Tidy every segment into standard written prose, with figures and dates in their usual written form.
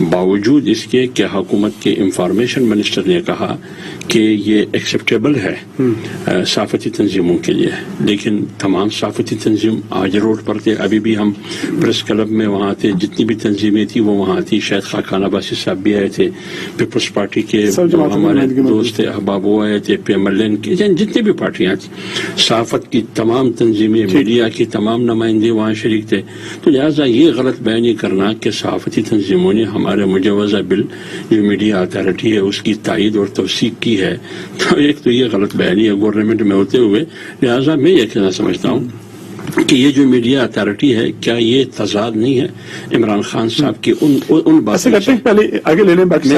باوجود اس کے کہ حکومت کے انفارمیشن منسٹر نے کہا کہ یہ ایکسیپٹیبل ہے صحافتی تنظیموں کے لیے، لیکن تمام صحافتی تنظیم آج روڈ پر تھے. ابھی بھی ہم پریس کلب میں وہاں تھے، جتنی بھی تنظیمیں تھیں وہ وہاں تھی. شاید خاقان عباسی صاحب بھی آئے تھے، پیپلز پارٹی کے ہمارے دوست تھے احباب وہ آئے تھے، پی ایم ایل این کے، جتنی بھی پارٹیاں تھیں، صحافت کی تمام تنظیمیں، میڈیا کی تمام نمائندے وہاں شریک تھے. تو لہٰذا یہ غلط بیانی کرنا کہ صحافتی تنظیموں نے ہمارے مجوزہ بل جو میڈیا اتھارٹی ہے اس کی تائید اور توثیق کی ہے، تو ایک تو یہ غلط بیانی ہے گورنمنٹ میں ہوتے ہوئے. لہٰذا میں یہ کہنا سمجھتا ہوں کہ یہ جو میڈیا اتھارٹی ہے، کیا یہ تضاد نہیں ہے عمران خان صاحب کی ان باتوں سے؟ پہلے آگے لے لیں باقی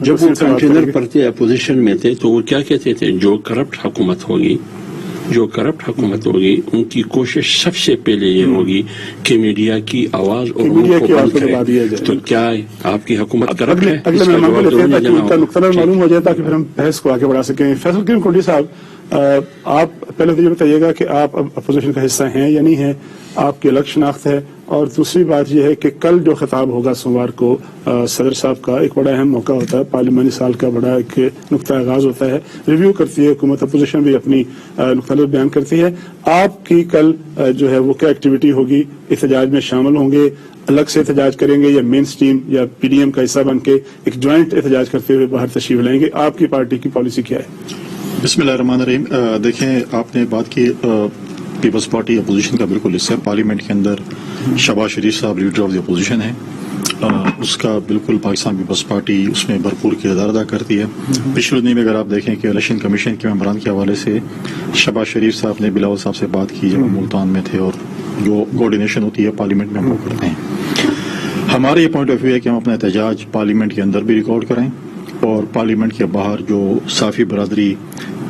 جب وہ کنٹینر پر تھے، اپوزیشن میں تھے، تو وہ کیا کہتے تھے؟ جو کرپٹ حکومت ہوگی ان کی کوشش سب سے پہلے یہ ہوگی کہ میڈیا کی آواز اور منہ کو بند کرے. تو کیا آپ کی حکومت کرپٹ ہے؟ اگلے مہمان کو لیتے ہیں تاکہ نقطہ معلوم ہو جائے، تاکہ پھر ہم بحث کو آگے بڑھا سکیں. فیصل کریم کنڈی صاحب، آپ پہلے تو یہ بتائیے گا کہ آپ اپوزیشن کا حصہ ہیں یا نہیں ہیں، آپ کی الگ شناخت ہے، اور دوسری بات یہ ہے کہ کل جو خطاب ہوگا سوموار کو صدر صاحب کا، ایک بڑا اہم موقع ہوتا ہے، پارلیمانی سال کا بڑا ایک نقطہ آغاز ہوتا ہے، ریویو کرتی ہے حکومت، اپوزیشن بھی اپنی نقطہ نظر بیان کرتی ہے. آپ کی کل جو ہے وہ کیا ایکٹیویٹی ہوگی؟ احتجاج میں شامل ہوں گے، الگ سے احتجاج کریں گے، یا مین سٹریم یا پی ڈی ایم کا حصہ بن کے ایک جوائنٹ احتجاج کرتے ہوئے باہر تشریف لائیں گے؟ آپ کی پارٹی کی پالیسی کیا ہے؟ بسم اللہ الرحمن الرحیم. دیکھیں، آپ نے بات کی پیپلز پارٹی اپوزیشن کا بالکل حصہ ہے. پارلیمنٹ کے اندر شہباز شریف صاحب لیڈر آف دی اپوزیشن ہے. اس کا بالکل پاکستان پیپلز پارٹی اس میں بھرپور کردار ادا کرتی ہے. پچھلے دنوں میں اگر آپ دیکھیں کہ الیکشن کمیشن کے ممبران کے حوالے سے شہباز شریف صاحب نے بلاول صاحب سے بات کی جب ہم ملتان میں تھے، اور جو کوآرڈینیشن ہوتی ہے پارلیمنٹ میں ہم وہ کرتے ہیں. ہمارا یہ پوائنٹ آف ویو ہے کہ ہم اپنا احتجاج پارلیمنٹ کے اندر بھی ریکارڈ کریں، اور پارلیمنٹ کے باہر جو صحافی برادری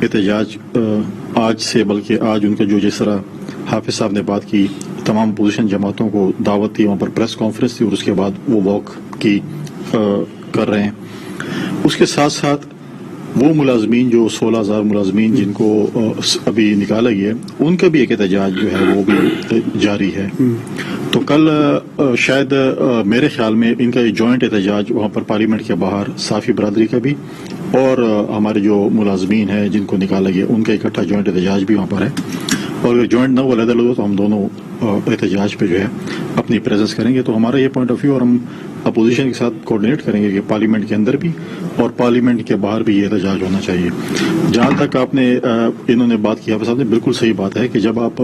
احتجاج آج سے، بلکہ آج ان کا جو جس طرح حافظ صاحب نے بات کی، تمام اپوزیشن جماعتوں کو دعوت تھی، وہاں پر پریس کانفرنس تھی، اور اس کے بعد وہ واک کی کر رہے ہیں. اس کے ساتھ ساتھ وہ ملازمین جو 16,000 ملازمین جن کو ابھی نکالا گیا ہے، ان کا بھی ایک احتجاج جو ہے وہ بھی جاری ہے. تو کل شاید میرے خیال میں ان کا جوائنٹ احتجاج وہاں پر پارلیمنٹ کے باہر صحافی برادری کا بھی، اور ہمارے جو ملازمین ہیں جن کو نکالا گیا ان کا اکٹھا جوائنٹ احتجاج بھی وہاں پر ہے. اور اگر جوائنٹ نہ ہو علیحدہ ہو تو ہم دونوں احتجاج پہ جو ہے اپنی پریزنس کریں گے. تو ہمارا یہ پوائنٹ آف ویو، اور ہم اپوزیشن کے ساتھ کوآرڈینیٹ کریں گے کہ پارلیمنٹ کے اندر بھی اور پارلیمنٹ کے باہر بھی یہ احتجاج ہونا چاہیے. جہاں تک آپ نے انہوں نے بات کی، حافظ صاحب نے بالکل صحیح بات ہے کہ جب آپ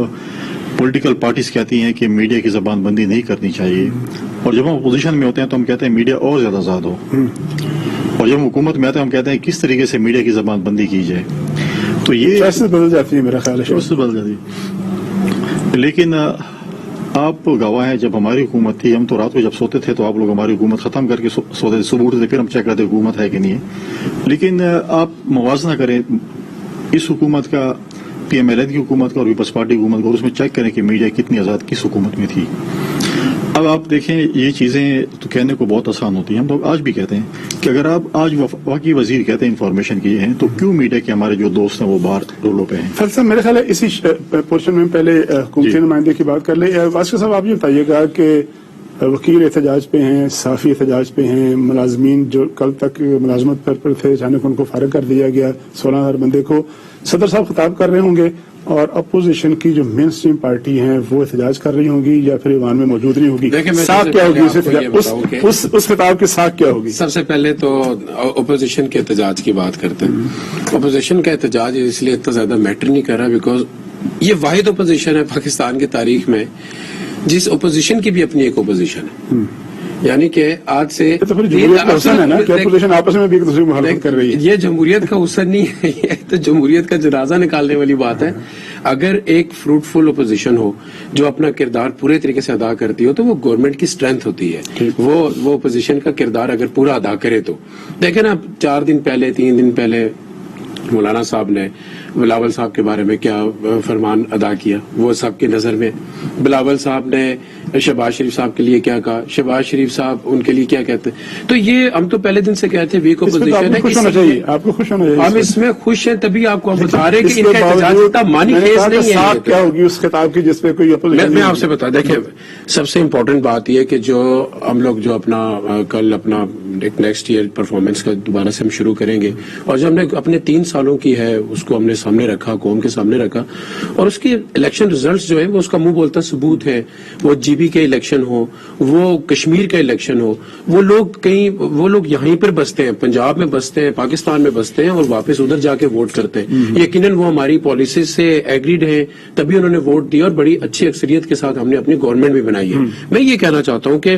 پولیٹیکل پارٹیز کہتی ہیں کہ میڈیا کی زبان بندی نہیں کرنی چاہیے، اور جب ہم اپوزیشن میں ہوتے ہیں تو ہم کہتے ہیں میڈیا اور زیادہ آزاد ہو، اور جب ہم حکومت میں آتے ہیں ہم کہتے ہیں کس طریقے سے میڈیا کی زبان بندی کی جائے. تو یہ سیاست بدل جاتی ہے، میرا خیال ہے سیاست بدل جاتی ہے. لیکن آپ گواہ ہیں، جب ہماری حکومت تھی ہم تو رات کو جب سوتے تھے تو آپ لوگ ہماری حکومت ختم کر کے سوتے تھے، صبح اٹھتے تھے پھر ہم چیک کرتے حکومت ہے کہ نہیں ہے. لیکن آپ موازنہ کریں اس حکومت کا، پی ایم ایل این کی حکومت کا اور پیپلز پارٹی کی حکومت کا، اور اس میں چیک کریں کہ میڈیا کتنی آزاد کس حکومت میں تھی. اب آپ دیکھیں یہ چیزیں تو کہنے کو بہت آسان ہوتی ہیں، ہم لوگ آج بھی کہتے ہیں کہ اگر آپ آج وفاقی وزیر کہتے ہیں انفارمیشن کی ہیں تو کیوں میڈیا کے ہمارے جو دوست ہیں وہ باہر رولوں پہ ہیں. فیصل میرے خیال ہے اسی پورشن میں پہلے حکومتی نمائندے کی بات کر لیں. واسکر صاحب آپ یہ بتائیے گا کہ وکیل احتجاج پہ ہیں، صحافی احتجاج پہ ہیں، ملازمین جو کل تک ملازمت پر تھے اچانک ان کو فارغ کر دیا گیا، 16,000 بندے کو. صدر صاحب خطاب کر رہے ہوں گے، اور اپوزیشن کی جو مین سٹریم پارٹی ہیں وہ احتجاج کر رہی ہوں گی یا پھر ایوان میں موجود نہیں ہوگی؟ ساکھ کیا ہوگی اس خطاب کے ساکھ کیا ہوگی؟ سب سے پہلے تو اپوزیشن کے احتجاج کی بات کرتے ہیں. اپوزیشن کا احتجاج اس لیے اتنا زیادہ میٹر نہیں کر رہا بیکاز یہ واحد اپوزیشن ہے پاکستان کی تاریخ میں جس اپوزیشن کی بھی اپنی ایک اپوزیشن ہے. یعنی کہ آج سے آپس میں بھی ایک دوسرے کو مخالفت کر رہی ہے. یہ جمہوریت کا حسن نہیں ہے، یہ تو جمہوریت کا جنازہ نکالنے والی بات ہے. اگر ایک فروٹفل اپوزیشن ہو جو اپنا کردار پورے طریقے سے ادا کرتی ہو تو وہ گورنمنٹ کی اسٹرینتھ ہوتی ہے. وہ اپوزیشن کا کردار اگر پورا ادا کرے تو دیکھیں نا 4 دن پہلے 3 دن پہلے مولانا صاحب نے بلاول صاحب کے بارے میں کیا فرمان ادا کیا. وہ سب کی نظر میں بلاول صاحب نے شہباز شریف صاحب کے لیے کیا کہا, شہباز شریف صاحب ان کے لیے کیا کہتے ہیں. تو یہ ہم تو پہلے دن سے کہتے ہیں ویک اپوزیشن ہے, خوش ہونا چاہیے, آپ کو خوش ہونا چاہیے. ہم اس میں خوش ہیں, تبھی آپ کو ہم بتا رہے ہیں کہ ان کا احتجاج اتنا مانی خیز نہیں ہے. کیا ہوگی اس خطاب کی جس پہ کوئی اپوزیشن؟ میں آپ سے بتا, دیکھیں سب سے امپورٹنٹ بات یہ کہ جو ہم لوگ جو اپنا کل اپنا نیکسٹ ایئر پرفارمنس کا دوبارہ سے ہم شروع کریں گے, اور جو ہم نے اپنے 3 سالوں کی ہے اس کو ہم نے سامنے رکھا, قوم کے سامنے رکھا, اور اس کے الیکشن ریزلٹس جو ہے وہ اس کا منہ بولتا ثبوت ہے. وہ جی بی کے الیکشن ہو, وہ کشمیر کا الیکشن ہو, وہ لوگ یہیں پر بستے ہیں, پنجاب میں بستے ہیں, پاکستان میں بستے ہیں, اور واپس ادھر جا کے ووٹ کرتے ہیں. یقیناً وہ ہماری پالیسی سے ایگریڈ ہیں, تبھی انہوں نے ووٹ دیا, اور بڑی اچھی اکثریت کے ساتھ ہم نے اپنی گورنمنٹ بھی بنائی ہے. میں یہ کہنا چاہتا ہوں کہ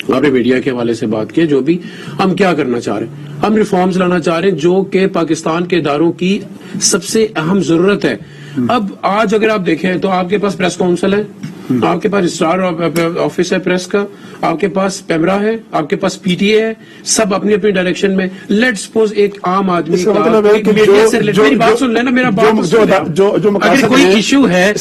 آپ نے میڈیا کے حوالے سے بات کی, جو بھی ہم کیا کرنا چاہ رہے ہیں, ہم ریفارمز لانا چاہ رہے ہیں جو کہ پاکستان کے اداروں کی سب سے اہم ضرورت ہے. اب آج اگر آپ دیکھیں تو آپ کے پاس پریس کاؤنسل ہے, آپ کے پاس رجسٹرار آفس ہے پریس کا, آپ کے پاس پیمرا ہے, آپ کے پاس پی ٹی اے ہے, سب اپنی اپنی ڈائریکشن میں. لیٹ سپوز ایک عام آدمی میری بات سن لینا, میرا بات اگر کوئی ایشو ہے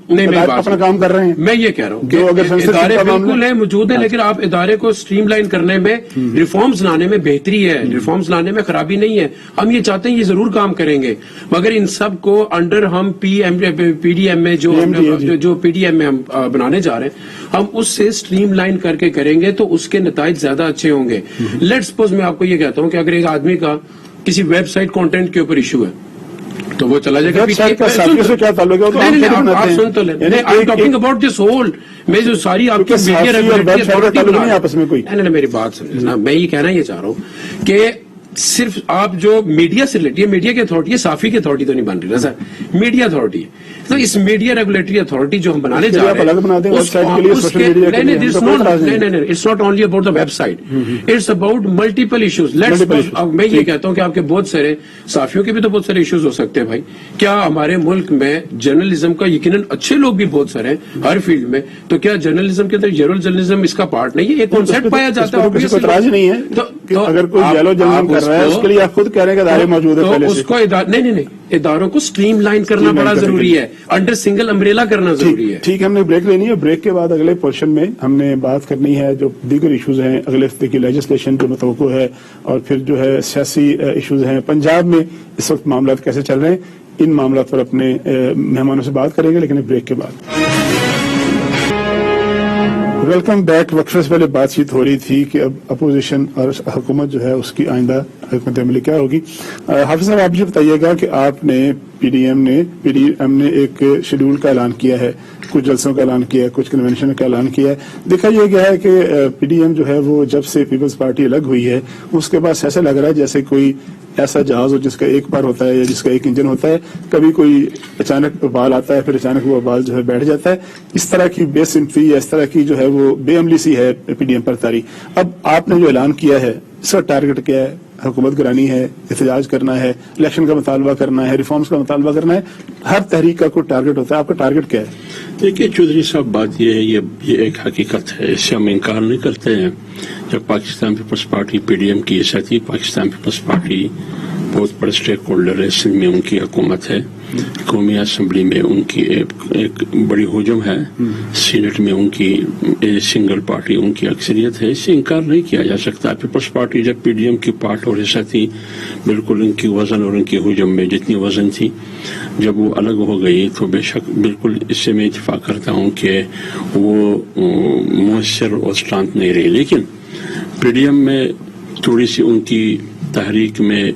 اپنا کام کر رہے ہیں, میں یہ کہہ رہا ہوں کہ ادارے بالکل ہیں, موجود ہیں, لیکن آپ ادارے کو اسٹریم لائن کرنے میں, ریفارمز لانے میں بہتری ہے, ریفارمز لانے میں خرابی نہیں ہے. ہم یہ چاہتے ہیں یہ ضرور کام کریں گے, مگر ان سب کو انڈر ہم پی ڈی ایم میں جو پی ڈی ایم میں ہم بنانے جا رہے ہیں, ہم اس سے اسٹریم لائن کر کے کریں گے تو اس کے نتائج زیادہ اچھے ہوں گے. لیٹ سپوز میں آپ کو یہ کہتا ہوں کہ اگر ایک آدمی کا کسی ویب سائٹ کانٹینٹ کے اوپر ایشو ہے تو وہ چلا جائے گا. آپ سن تو لیں, I am talking about this whole, میں جو ساری آپ کی میری بات سن, میں یہ کہنا یہ چاہ رہا ہوں کہ صرف آپ جو میڈیا سے ریلیٹڈ, میڈیا کی اتھارٹی ہے, صحافی کی اتھارٹی تو نہیں بن رہی نا سر, میڈیا اتھارٹی ہے. تو اس میڈیا ریگولیٹری اتھارٹی جو ہم بنانے جا رہے ہیں, it's not only about the website, it's about multiple issues. میں یہ کہتا ہوں کہ آپ کے بہت سارے صحافیوں کے بھی تو بہت سارے ایشوز ہو سکتے ہیں بھائی. کیا ہمارے ملک میں جرنلزم کا یقیناً اچھے لوگ بھی بہت سارے ہیں ہر فیلڈ میں, تو کیا جرنلزم کے اندر یلو جرنلزم اس کا پارٹ نہیں ہے؟ ایک کانسیپٹ پایا جاتا ہے, اگر کوئی یلو جرنلزم کر رہا ہے اس کے لیے آپ خود کہہ رہے ہیں کہ ادارے موجود ہیں, تو اس کو نہیں, اداروں کو اسٹریم لائن کرنا بڑا ضروری ہے, انڈر سنگل امبریلا کرنا ضروری ہے. ٹھیک ہے, ہم نے بریک لینی ہے, بریک کے بعد اگلے پورشن میں ہم نے بات کرنی ہے جو دیگر ایشوز ہیں اگلے ہفتے کی لیجسلیشن جو متوقع ہے, اور پھر جو ہے سیاسی ایشوز ہیں پنجاب میں اس وقت معاملات کیسے چل رہے ہیں, ان معاملات پر اپنے مہمانوں سے بات کریں گے, لیکن بریک کے بعد. Welcome back. وقفے سے پہلے بات چیت ہو رہی تھی کہ اب اپوزیشن اور حکومت جو ہے اس کی آئندہ حکمت عملی کیا ہوگی. حافظ صاحب آپ مجھے بتائیے گا کہ آپ نے پی ڈی ایم نے ایک شیڈول کا اعلان کیا ہے, کچھ جلسوں کا اعلان کیا ہے, کچھ کنونشن کا اعلان کیا ہے. دیکھا یہ گیا ہے کہ پی ڈی ایم جو ہے وہ جب سے پیپلز پارٹی الگ ہوئی ہے اس کے بعد ایسا لگ رہا ہے جیسے کوئی ایسا جہاز ہو جس کا ایک پار ہوتا ہے یا جس کا ایک انجن ہوتا ہے, کبھی کوئی اچانک بال آتا ہے پھر اچانک وہ بال جو ہے بیٹھ جاتا ہے. اس طرح کی بے سمفی یا اس طرح کی جو ہے وہ بے عملی سی ہے پی ڈی ایم پر تاری. اب آپ نے جو اعلان کیا ہے اس کا ٹارگٹ کیا ہے؟ حکومت گرانی ہے, احتجاج کرنا ہے, الیکشن کا مطالبہ کرنا ہے, ریفارمز کا مطالبہ کرنا ہے, ہر تحریک کا کوئی ٹارگٹ ہوتا ہے, آپ کا ٹارگٹ کیا ہے؟ دیکھیے چودھری صاحب, بات یہ ہے, یہ ایک حقیقت ہے, اس سے ہم انکار نہیں کرتے ہیں. جب Pakistan Peoples Party P D M کی حیثیت تھی, پاکستان پیپلز پارٹی بہت بڑے اسٹیک ہولڈر ہے, سندھ میں ان کی حکومت ہے, قومی اسمبلی میں ان کی ایک بڑی ہجوم ہے, سینٹ میں ان کی سنگل پارٹی ان کی اکثریت ہے, اس سے انکار نہیں کیا جا سکتا. پیپلز پارٹی جب پی ڈی ایم کی پارٹ اور حصہ تھی, بالکل ان کی وزن اور ان کی ہجوم میں جتنی وزن تھی, جب وہ الگ ہو گئی تو بے شک بالکل اس سے میں اتفاق کرتا ہوں کہ وہ مؤثر اور اسٹرانتھ نہیں رہی. لیکن پی ڈی ایم میں تھوڑی سی ان کی تحریک میں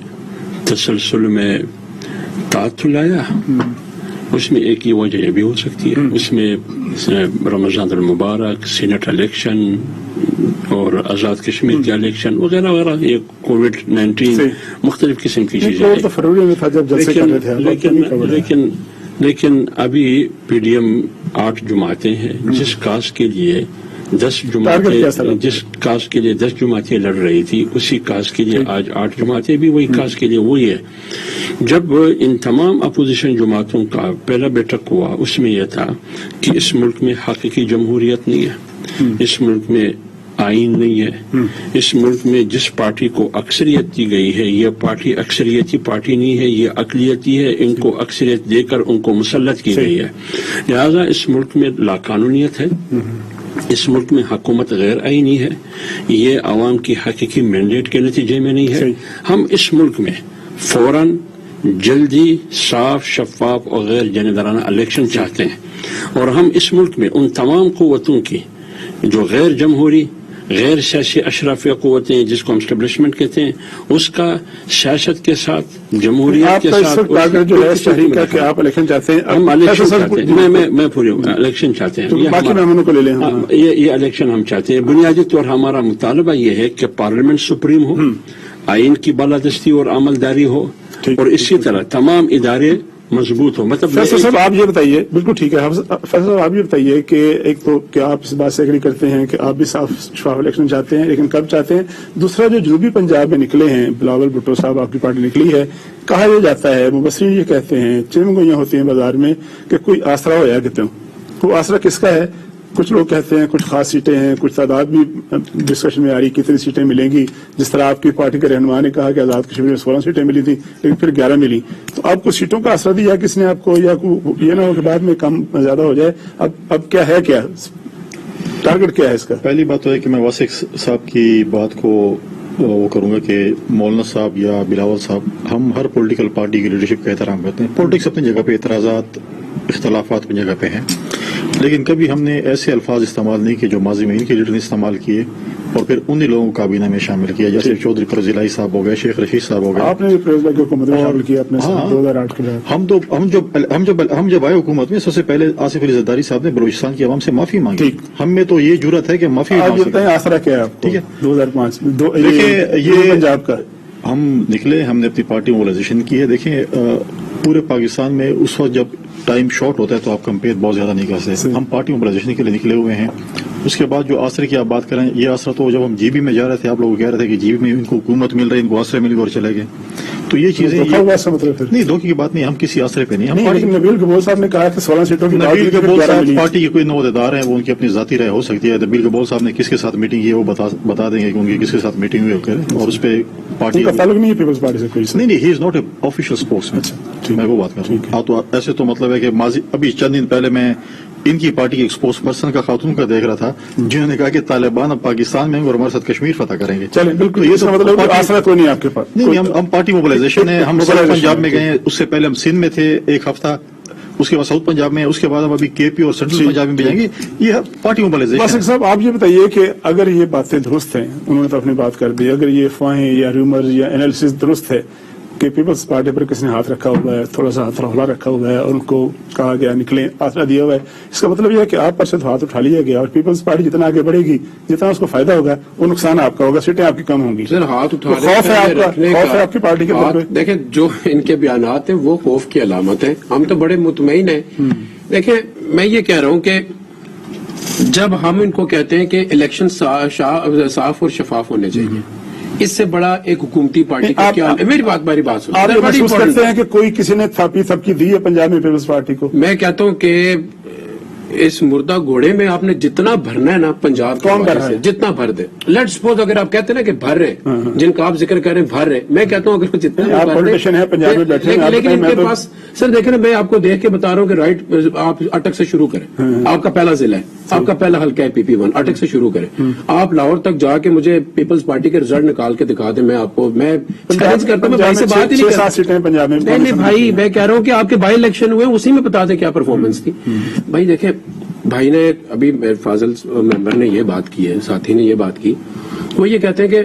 تسلسل میں تعطل آیا, اس میں ایک ہی وجہ یہ بھی ہو سکتی ہے, اس میں رمضان المبارک, سینٹ الیکشن اور آزاد کشمیر کے الیکشن وغیرہ وغیرہ, یہ کووڈ-19 مختلف قسم کی چیزیں ہیں. لیکن ابھی پی ڈی ایم 8 جماعتیں ہیں, جس کاز کے لیے 10 جماعتیں لڑ رہی تھی, اسی کاز کے لیے آج 8 جماعتیں بھی وہی کاز کے لیے وہی ہے. جب ان تمام اپوزیشن جماعتوں کا پہلا بیٹھک ہوا, اس میں یہ تھا کہ اس ملک میں حقیقی جمہوریت نہیں ہے, اس ملک میں آئین نہیں ہے. اس ملک میں جس پارٹی کو اکثریت دی گئی ہے یہ پارٹی اکثریتی پارٹی نہیں ہے, یہ اقلیتی ہے. ان کو اکثریت دے کر ان کو مسلط کی گئی ہے. لہذا اس ملک میں لاقانونیت ہے, اس ملک میں حکومت غیر آئینی ہے, یہ عوام کی حقیقی مینڈیٹ کے نتیجے میں نہیں ہے. ہم اس ملک میں فوراً جلدی صاف شفاف اور غیر جانبدارانہ الیکشن چاہتے ہیں, اور ہم اس ملک میں ان تمام قوتوں کی جو غیر جمہوری غیر سیاسی اشرافیہ قوتیں جس کو ہم اسٹیبلشمنٹ کہتے ہیں اس کا سیاست کے ساتھ جمہوریت کے ساتھ جو ہے شہری کا کہ آپ الیکشن چاہتے ہیں, ہم الیکشن چاہتے ہیں. میں پورے الیکشن چاہتے ہیں, باقی مہمانوں کو لے لیں. یہ الیکشن ہم چاہتے ہیں. بنیادی طور ہمارا مطالبہ یہ ہے کہ پارلیمنٹ سپریم ہو, آئین کی بالادستی اور عملداری ہو, اور اسی طرح تمام ادارے مضبوط ہو. مطلب فیصل صاحب آپ یہ بتائیے, بالکل ٹھیک ہے فیصل صاحب, آپ یہ بتائیے کہ ایک تو کیا آپ اس بات سے ایگری کرتے ہیں کہ آپ بھی صاف شفاف الیکشن چاہتے ہیں, لیکن کب چاہتے ہیں؟ دوسرا, جو جنوبی پنجاب میں نکلے ہیں, بلاول بھٹو صاحب آپ کی پارٹی نکلی ہے, کہا یہ جاتا ہے, مبصرین یہ کہتے ہیں, چمگوئیاں ہوتی ہیں بازار میں کہ کوئی آسرا ہو یا کہتے ہوں. وہ آسرا کس کا ہے؟ کچھ لوگ کہتے ہیں کچھ خاص سیٹیں ہیں, کچھ تعداد بھی ڈسکشن میں آ رہی کتنی سیٹیں ملیں گی. جس طرح آپ کی پارٹی کے رہنما نے کہا کہ آزاد کشمیر میں 16 سیٹیں ملی تھیں لیکن پھر 11 ملی. تو آپ کو سیٹوں کا آسرا دیا کس نے آپ کو, یا یہ نہ ہو کہ بعد میں کم زیادہ ہو جائے؟ اب کیا ہے, کیا ٹارگٹ کیا ہے اس کا؟ پہلی بات تو ہے کہ میں واسق صاحب کی بات کو وہ کروں گا کہ مولانا صاحب یا بلاول صاحب, ہم ہر پولیٹیکل پارٹی کی لیڈرشپ کا احترام کرتے ہیں. پولیٹکس اپنی جگہ پہ, اعتراضات اختلافات اپنی جگہ پہ ہیں, لیکن کبھی ہم نے ایسے الفاظ استعمال نہیں کیے جو ماضی میں ان کے لیڈر نے استعمال کیے اور پھر انہی لوگوں کو کابینہ میں شامل کیا, جیسے چودھری پرویز الہی صاحب ہو گئے, شیخ رشید صاحب ہو گئے. آپ نے پرویز الہی کو حکومت میں شامل کیا اپنے ساتھ 2008 کے بعد. ہم جب آئے حکومت میں, سب سے پہلے آصف علی زرداری صاحب نے بلوچستان کی عوام سے معافی مانگی. ہم میں تو یہ جرأت ہے کہ معافی مانگ. آسرا کیا ہے آپ کو؟ ٹھیک ہے, 2005 دیکھیں یہ پنجاب کا ہم نکلے, ہم نے اپنی پارٹی موبلائزیشن کی ہے. دیکھیں پورے پاکستان میں اس وقت جب ٹائم شارٹ ہوتا ہے تو آپ کمپیئر بہت زیادہ نہیں کر سکتے. ہم پارٹی موبلائزیشن کے لیے نکلے ہوئے ہیں. اس کے بعد جو آسرے کی آپ بات کریں, یہ آسرا تو جب ہم جی بی میں جا رہے تھے آپ لوگ کہہ رہے تھے کہ جی بی میں ان کو حکومت مل رہی ہے, ان کو آسرے مل گئے اور چلے گئے. تو یہ چیزیں مطلب نہیں, دھوکے کی بات نہیں, ہم کسی آسرے پہ نہیں. نبیل کبول صاحب نے کہا کہ 16 سیٹوں کی نبیل کبول صاحب پارٹی کے کوئی عہدیدار ہیں, وہ ان کی اپنی ذاتی رائے ہو سکتی ہے. نبیل کبول صاحب نے کس کے ساتھ میٹنگ کی ہے وہ بتا دیں گے کہ ان کی کس کے ساتھ میٹنگ ہوئی, اور اس پہ پارٹی کا تعلق نہیں ہے پیپلز پارٹی سے کوئی. نہیں, he is not a official spokesman. میں وہ بات کر رہا ہوں. تو ایسے تو مطلب ہے کہ ابھی چند دن پہلے میں ان کی پارٹی کے ایکسپوز پرسن کا خاتون کا دیکھ رہا تھا جنہوں نے کہا کہ طالبان اب پاکستان میں اور ہمارے ساتھ کشمیر فتح کریں گے. چلیں بالکل, یہ مطلب آسرا کوئی نہیں آپ کے پاس. نہیں, ہم پارٹی موبلائزیشن ہے. ہم ساؤتھ پنجاب میں گئے, اس سے پہلے ہم سندھ میں تھے ایک ہفتہ, اس کے بعد ساؤتھ پنجاب میں, اس کے بعد ہم ابھی کے پی اور سینٹرل پنجاب میں بھی جائیں گے. یہ پارٹی موبلائزیشن. واسق صاحب آپ یہ بتائیے کہ اگر یہ باتیں درست ہیں, انہوں نے تو اپنی بات کر دی, اگر یہ افواہیں یا ریومر یا انالیسس درست ہے کہ پیپلز پارٹی پر کسی نے ہاتھ رکھا ہوا ہے, تھوڑا سا ہاتھ رخلا رکھا ہوا ہے اور ان کو کہا گیا نکلیں, آسرا دیا ہوا ہے, اس کا مطلب یہ ہے کہ آپ پر سے ہاتھ اٹھا لیا گیا اور پیپلز پارٹی جتنا آگے بڑھے گی جتنا اس کو فائدہ ہوگا وہ نقصان آپ کا ہوگا, سیٹیں آپ کی کم ہوں گی. سر ہاتھ اٹھا خوف ہے آپ کا, خوف ہے آپ کی پارٹی کے بارے میں. دیکھیں جو ان کے بیانات ہیں وہ خوف کی علامت ہے, ہم تو بڑے مطمئن ہیں. دیکھیں میں یہ کہہ رہا ہوں کہ جب ہم ان کو کہتے ہیں کہ الیکشن صاف اور شفاف ہونے چاہیے, اس سے بڑا ایک حکومتی پارٹی کا کیا ہے؟ میری بات سنیں. آپ محسوس کرتے ہیں کہ کوئی کسی نے تھپکی دی ہے پنجاب میں پیپلز پارٹی کو؟ میں کہتا ہوں کہ اس مردہ گھوڑے میں آپ نے جتنا بھرنا ہے نا پنجاب سے جتنا بھر دے. لیٹ سپوز اگر آپ کہتے ہیں نا کہ بھر رہے جن کا آپ ذکر کر رہے ہیں بھر رہے, میں کہتا ہوں اگر جتنا پنجاب میں بیٹھے لیکن ان کے پاس سر دیکھیں نا, میں آپ کو دیکھ کے بتا رہا ہوں کہ رائٹ آپ اٹک سے شروع کریں. آپ کا پہلا ضلع ہے, آپ کا پہلا حلقہ ہے PP1, اٹک سے شروع کریں. آپ لاہور تک جا کے مجھے پیپلز پارٹی کے رزلٹ نکال کے دکھا دیں, میں آپ کو میں چیلنج کرتا ہوں. بھائی سے بات ہی نہیں کرتا. نہیں بھائی, میں کہہ رہا ہوں کہ آپ کے بائی الیکشن ہوئے اسی میں بتا دیں کیا پرفارمنس تھی. بھائی دیکھیں, بھائی نے ابھی فاضل ممبر نے یہ بات کی ہے, ساتھی نے یہ بات کی, وہ یہ کہتے ہیں کہ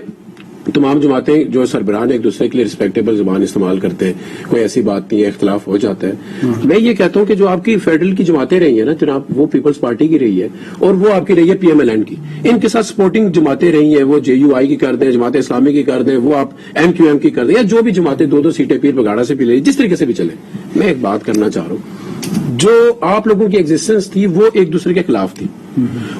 تمام جماعتیں جو سربراہ ایک دوسرے کے لیے ریسپیکٹیبل زبان استعمال کرتے ہیں, کوئی ایسی بات نہیں ہے, اختلاف ہو جاتا ہے. میں یہ کہتا ہوں کہ جو آپ کی فیڈرل کی جماعتیں رہی ہیں نا جناب, وہ پیپلز پارٹی کی رہی ہے اور وہ آپ کی رہی ہے PMLN کی. ان کے ساتھ سپورٹنگ جماعتیں رہی ہیں, وہ JUI کی کر دیں, جماعت اسلامی کی کر دیں, وہ آپ MQM کی کر دیں, یا جو بھی جماعتیں 2 سیٹیں پیر بگاڑا سے بھی لے, جس طریقے سے بھی چلیں. میں ایک بات کرنا چاہ رہا ہوں, جو آپ لوگوں کی ایگزسٹنس تھی وہ ایک دوسرے کے خلاف تھی.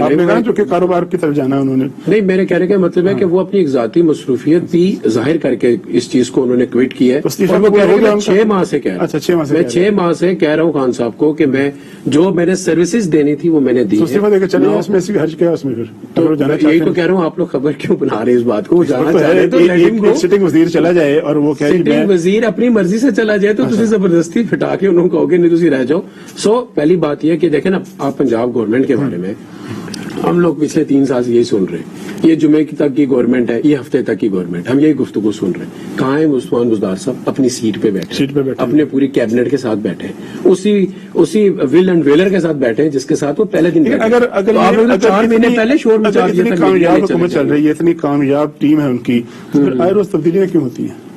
آپ نے کہا جو کہ کاروبار کی طرف جانا انہوں نے. نہیں، میرے کہنے کا مطلب ہے کہ وہ اپنی ایک ذاتی مصروفیت بھی ظاہر کر کے اس چیز کو انہوں نے کوئٹ کیا ہے. اور وہ کہہ رہے ہیں 6 ماہ سے کہہ رہا ہوں، میں 6 ماہ سے کہہ رہا ہوں خان صاحب کو کہ میں جو میں نے سروسز دینی تھی وہ میں نے دی ہے. اس میں حرج کیا اس میں پھر یہی تو کہہ رہا ہوں، آپ لوگ خبر کیوں بنا رہے ہیں اس بات کو؟ وہ جانا چاہ رہے تو سٹنگ وزیر چلا جائے اور وہ سٹنگ وزیر اپنی مرضی سے چلا جائے تو تسی زبردستی پھٹا کے انہوں کو کہو گے نہیں تسی رہ جاؤ. سو پہلی بات یہ کہ دیکھیں نا، آپ پنجاب گورنمنٹ کے بارے میں ہم لوگ پچھلے 3 سال سے یہی سن رہے ہیں، یہ جمعے تک کی گورنمنٹ ہے، یہ ہفتے تک کی گورنمنٹ، ہم یہی گفتگو سن رہے ہیں. کہاں ہے عثمان بزدار صاحب؟ اپنی سیٹ پہ بیٹھے، اپنے پوری کیبنٹ کے ساتھ بیٹھے، اسی ول اینڈ ویلر کے ساتھ بیٹھے جس کے ساتھ وہ پہلے دن بیٹھے. اگر 4 مہینے پہلے شور مچا دیا اتنی کامیاب حکومت چل رہی ہے، اتنی کامیاب ٹیم ہے ان کی، پھر آئے روز تبدیلیاں کیوں ہوتی ہیں؟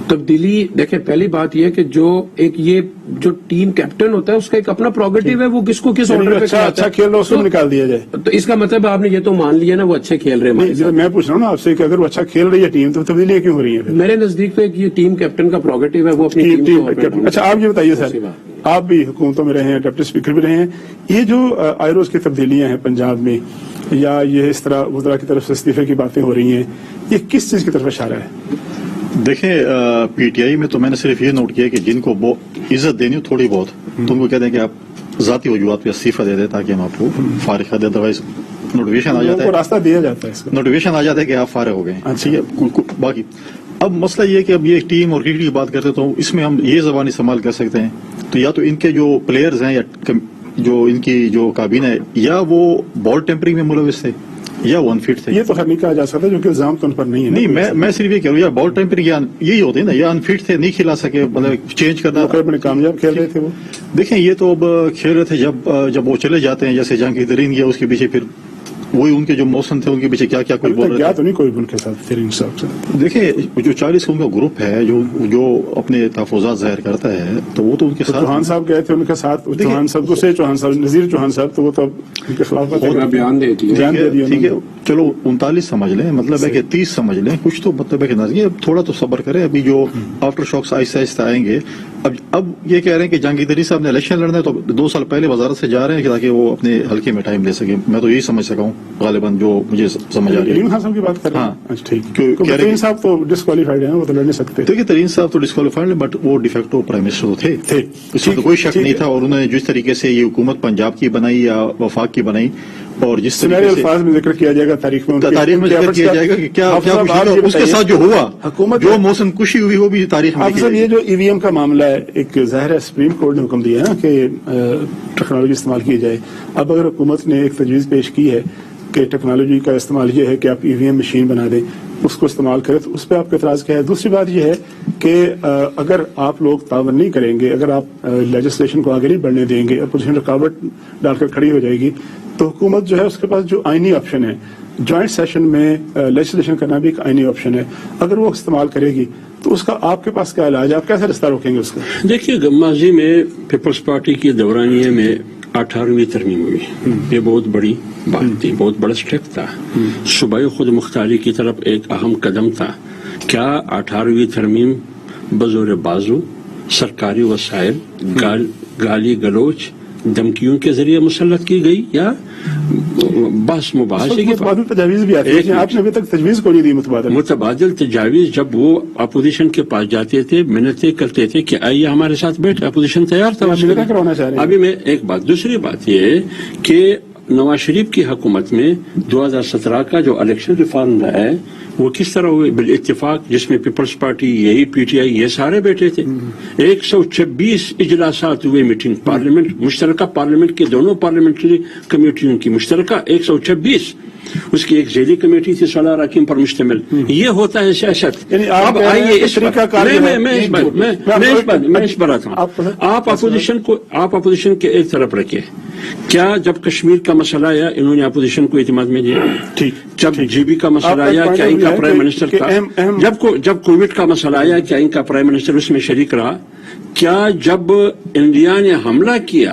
تبدیلی دیکھیں، پہلی بات یہ کہ جو ٹیم کیپٹن ہوتا ہے اس کا ایک اپنا پروگریٹو ہے، وہ کس کو کس آرڈر پہ اچھا کھیل رہا ہے اس کو نکال دیا جائے. تو اس کا مطلب آپ نے یہ تو مان لیا نا وہ اچھے کھیل رہے ہیں. میں پوچھ رہا ہوں نا آپ سے کہ اگر وہ اچھا کھیل رہی ہے ٹیم تو تبدیلیاں کیوں ہو رہی ہیں؟ میرے نزدیک تو یہ ٹیم کیپٹن کا پروگریٹو ہے، وہ اپنی ٹیم. اچھا آپ یہ بتائیے سر، آپ بھی حکومتوں میں رہے ہیں، ڈپٹی اسپیکر بھی رہے ہیں، یہ جو آئے روز کی تبدیلیاں ہیں پنجاب میں، یا یہ اس طرح وزراء کی طرف سے استعفے کی باتیں ہو رہی ہیں، یہ کس چیز کی طرف اشارہ ہے؟ دیکھیں پی ٹی آئی میں تو میں نے صرف یہ نوٹ کیا کہ جن کو عزت دینی ہو تھوڑی بہت تو ان کو کہتے ہیں کہ آپ ذاتی وجوہات پہ استعفیٰ دے دیں تاکہ ہم آپ کو فارغ کر دیں. ادروائز نوٹیفکیشن آ جاتا ہے، راستہ دیا جاتا ہے، نوٹیفکیشن آ جاتا ہے کہ آپ فارغ ہو گئے. ٹھیک ہے. باقی اب مسئلہ یہ ہے کہ اب یہ ٹیم اور کرکٹ کی بات کرتے تو اس میں ہم یہ زبان استعمال کر سکتے ہیں. تو یا تو ان کے جو پلیئرز ہیں یا جو ان کی جو کابینہ ہے، یا وہ بال ٹیمپرنگ میں ملوث تھے یا وہ انفٹ تھے. یہ تو خیر نہیں کہا جا سکتا کیونکہ الزام تو ان پر نہیں ہے. نہیں، میں صرف یہ کہہ رہا ہوں، یا بال ٹیمپرنگ یہی ہوتے ہیں نا، یا انفٹ تھے، نہیں کھلا سکے، مطلب چینج کرنا. کامیاب کھیل رہے تھے وہ. دیکھیں یہ تو اب کھیل رہے تھے، جب وہ چلے جاتے ہیں، جیسے جہانگیر ترین گیا اس کے پیچھے پھر وہی ان کے جو موسم تھے ان کے پیچھے کیا کیا کوئی بول رہا تو نہیں کوئی ان کے ساتھ ترین صاحب سے. دیکھیں جو 40 کا ان کا گروپ ہے جو اپنے تحفظات ظاہر کرتا ہے تو وہ تو ان کے ساتھ چوہان صاحب گئے تھے ان کے ساتھ. چوہان صاحب دوسرے چوہان صاحب نذیر چوہان صاحب تو وہ تو ان کے خلاف بیان دے دیا. ٹھیک ہے، چلو 39 سمجھ لیں، مطلب ہے کہ 30 سمجھ لیں، کچھ تو مطلب ہے کہ تھوڑا تو صبر کریں. ابھی جو آفٹر شاکس آہستہ آہستہ آئیں گے. اب یہ کہہ رہے ہیں کہ جہانگیر ترین صاحب نے الیکشن لڑنا ہے تو 2 سال پہلے وزارت سے جا رہے ہیں تاکہ وہ اپنے حلقے میں ٹائم لے سکیں. میں تو یہی سمجھ سکا ہوں غالباً جو مجھے سمجھ آ رہی ہے. ترین صاحب کی بات کر رہے ہیں. ترین صاحب تو ڈسکوالیفائڈ ہیں، وہ تو لڑ نہیں سکتے. دیکھیے ترین صاحب تو ڈسکوالیفائڈ ہیں، بٹ وہ ڈیفیکٹو پرائم منسٹر تھے، اس میں تو کوئی شک نہیں تھا. اور انہوں نے جس طریقے سے یہ حکومت پنجاب کی بنائی یا وفاق کی بنائی، اور جس طریقے سے الفاظ میں ذکر کیا جائے گا تاریخ میں ذکر کیا جائے گا کہ کیا اس کے ساتھ جو ہوا، حکومت جو موسم کشی ہوئی وہ بھی تاریخ میں. یہ جو ای وی ایم کا معاملہ ہے، ایک ظاہر ہے سپریم کورٹ نے حکم دیا ہے نا کہ ٹیکنالوجی استعمال کی جائے. اب اگر حکومت نے ایک تجویز پیش کی ہے کہ ٹیکنالوجی کا استعمال یہ ہے کہ آپ ای وی ایم مشین بنا دیں، اس کو استعمال کریں، تو اس پہ آپ کا اعتراض کیا ہے؟ دوسری بات یہ ہے کہ اگر آپ لوگ تعاون نہیں کریں گے، اگر آپ لیجسلیشن کو آگے نہیں بڑھنے دیں گے، اپوزیشن رکاوٹ ڈال کر کھڑی ہو جائے گی، تو حکومت جو ہے اس کے پاس جو آئینی آپشن ہے جوائنٹ سیشن میں لیجسلیشن کرنا بھی ایک آئینی آپشن ہے، اگر وہ استعمال کرے گی تو اس کا آپ کے پاس کیا علاج ہے؟ آپ کیسے رستہ روکیں گے اس کا؟ دیکھیے ماضی میں پیپلز پارٹی کی دورانیے میں 18ویں ترمیم ہوئی، یہ بہت بڑی بات تھی، بہت بڑا اسٹیپ تھا، صوبائی خود مختاری کی طرف ایک اہم قدم تھا. کیا 18ویں ترمیم بزور بازو سرکاری وسائل گالی گلوچ دھمکیوں کے ذریعے مسلط کی گئی یا بحث مباحثے کی تجاویز بھی آتی ہے؟ آپ نے ابھی تک تجویز کو نہیں دی متبادل تجاویز. جب وہ اپوزیشن کے پاس جاتے تھے منتیں کرتے تھے کہ آئیے ہمارے ساتھ بیٹھے، اپوزیشن تیار تھا. ابھی میں ایک بات، دوسری بات یہ کہ نواز شریف کی حکومت میں 2017 کا جو الیکشن ریفارم رہا ہے وہ کس طرح ہوئے؟ بالاتفاق جس میں پیپلز پارٹی، یہی پی ٹی آئی، یہ سارے بیٹھے تھے. 126 اجلاسات ہوئے، میٹنگ پارلیمنٹ مشترکہ، پارلیمنٹ کے دونوں پارلیمنٹری کمیٹیوں کی مشترکہ 126. اس کی ایک ذیلی کمیٹی تھی 16 اراکین پر مشتمل. یہ ہوتا ہے سیاست. اب آئیے میں اس پر آتا ہوں. آپ اپوزیشن کے ایک طرف رکھے. کیا جب کشمیر کا مسئلہ آیا انہوں نے اپوزیشن کو اعتماد میں دیا؟ جب جی بی کا مسئلہ آیا کیا ان کا پرائم منسٹر تھا؟ جب کووڈ کا مسئلہ آیا کیا ان کا پرائم منسٹر اس میں شریک رہا؟ کیا جب انڈیا نے حملہ کیا